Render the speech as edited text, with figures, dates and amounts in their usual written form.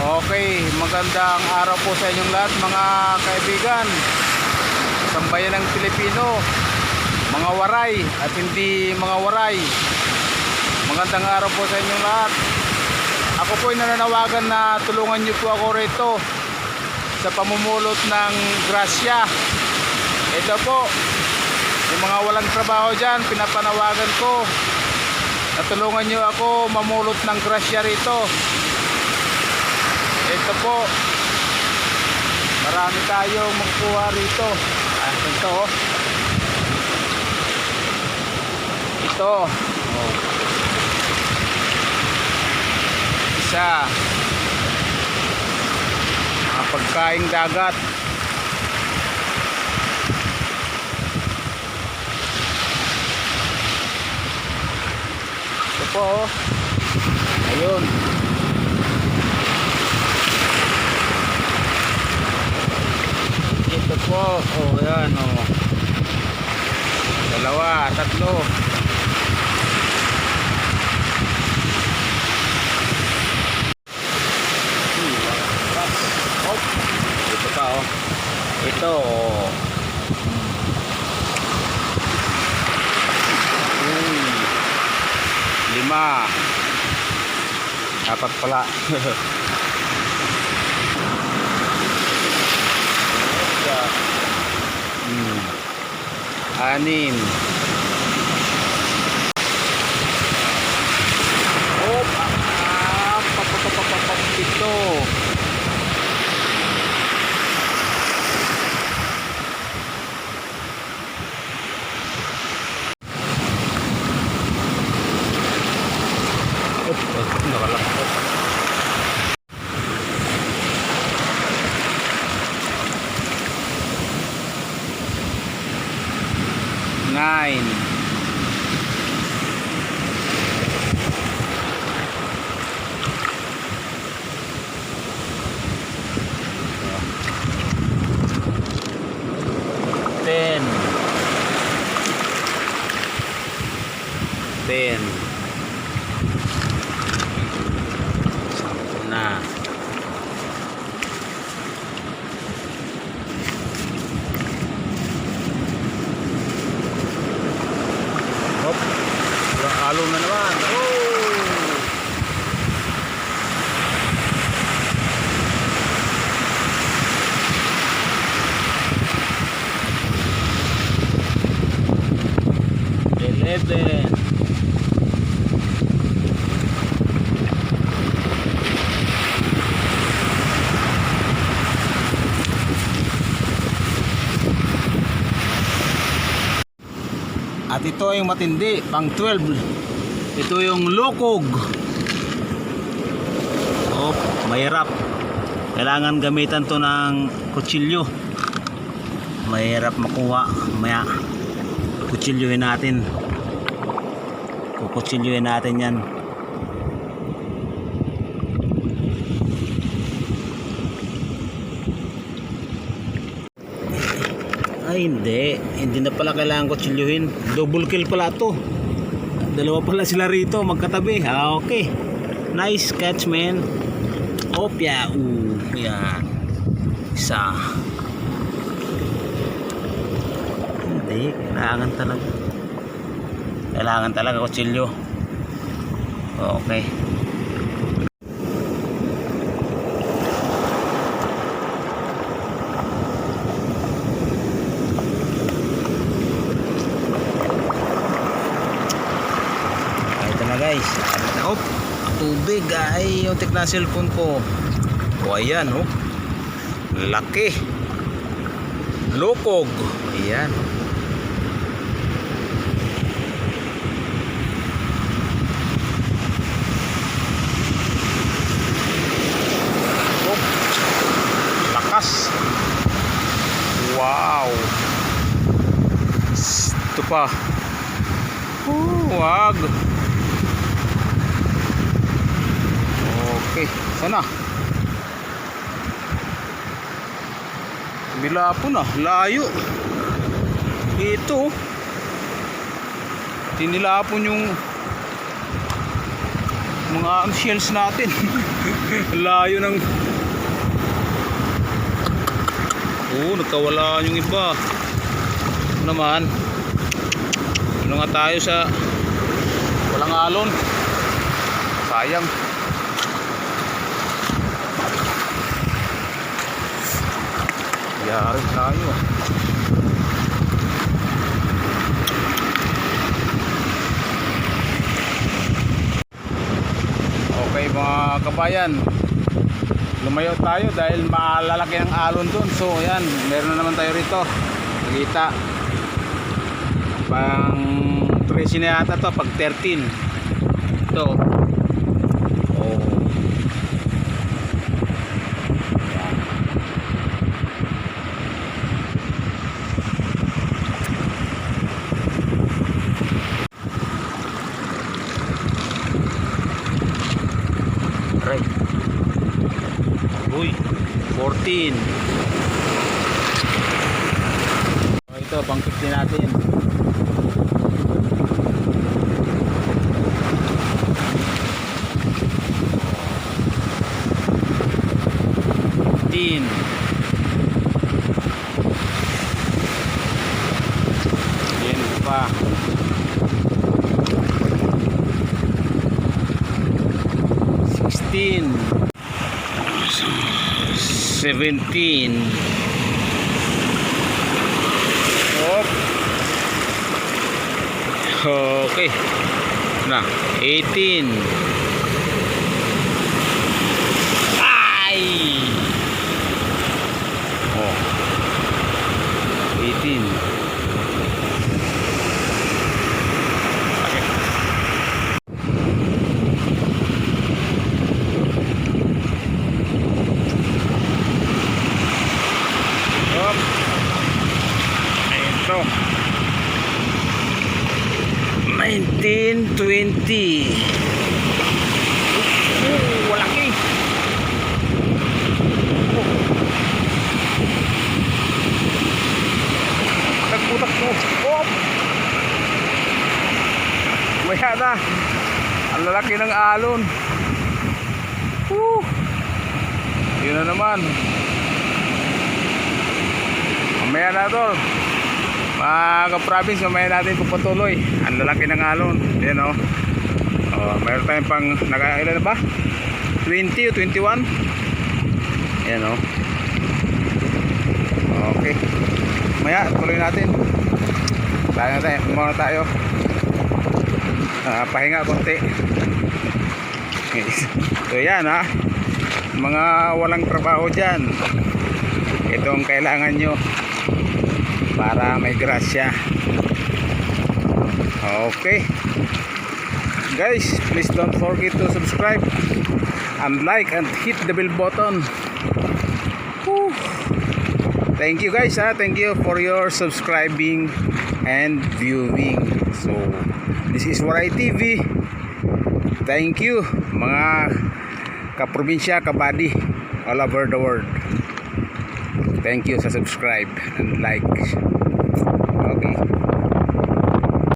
Okay, magandang araw po sa inyong lahat mga kaibigan, sambayan ng Pilipino, mga waray at hindi mga waray. Magandang araw po sa inyong lahat. Ako po ay nananawagan na tulungan niyo po ako rito sa pamumulot ng grasya. Ito po, yung mga walang trabaho dyan, pinapanawagan ko na tulungan niyo ako mamulot ng grasya rito. Ito po, marami tayong magkuha rito. Ito, ito, oh. Isa, mga pagkaing dagat. Ito po, oh. Ayun. Ito po, oh yan, oh. Dalawa, tatlo. Oh, ito pa, oh. Ito, oh. Lima. Dapat pala. Anin. Oh, ito. Nakalakot. 9. Ten. Nah. Hop. Halo na naman. Oh. Eleven. At ito yung matindi, pang 12. Ito yung lokog. Oh, mahirap. Kailangan gamitan to ng kutsilyo. Mahirap makuha. Maya kutsilyohin natin. Kukutsilyohin natin yan. Ay hindi na pala kailangan kutsilyuhin. Double kill pala to. Dalawa pala sila rito magkatabi. Okay, nice catch man. Opya. Yan. Isa. Hindi, kailangan talaga kutsilyo. Okay. Guys, oh, tubig ay yung na cellphone ko. O ayan, oh, laki, lokog, ayan. Oh, lakas. Wow. Ito pa. Wag. Okay, sana. Milapon na, layo. Ito. Tinilapon yung mga shells natin. Layo ng nagkawala yung iba. Naman ano nga tayo sa walang alon, sayang. Yari tayo. Okay mga kabayan, lumayo tayo dahil malalaki ang alon dun. So ayan, meron na naman tayo rito. Nakita pang 13 na yata to, pag 13 ito. Oh. Right. Uy, 14. Oh, ito pang 15 natin. Yan pa. 16, 17. Hop. Okay. Nah, 18. Ay. Oh. 18. Ito 19, 20. Walaki. Tagputak po. Maya na. Ang lalaki ng alon. Yun na naman. Mamaya na tol, mga ka-province, mamaya natin pupatuloy. Ang lalaki ng alon. Yan o. Mayroon tayong pang ilan na ba? 20 o 21. Yan o. Okay, maya tuloy natin. Muna tayo pahinga konti. So yan ha, mga walang trabaho dyan, itong kailangan nyo para may grasya. Okay guys, please don't forget to subscribe and like and hit the bell button. Woo. Thank you guys ha, thank you for your subscribing and viewing. So this is Waray TV. Thank you mga kaprobinsya, kabady all over the world. Thank you sa subscribe and like. Okay.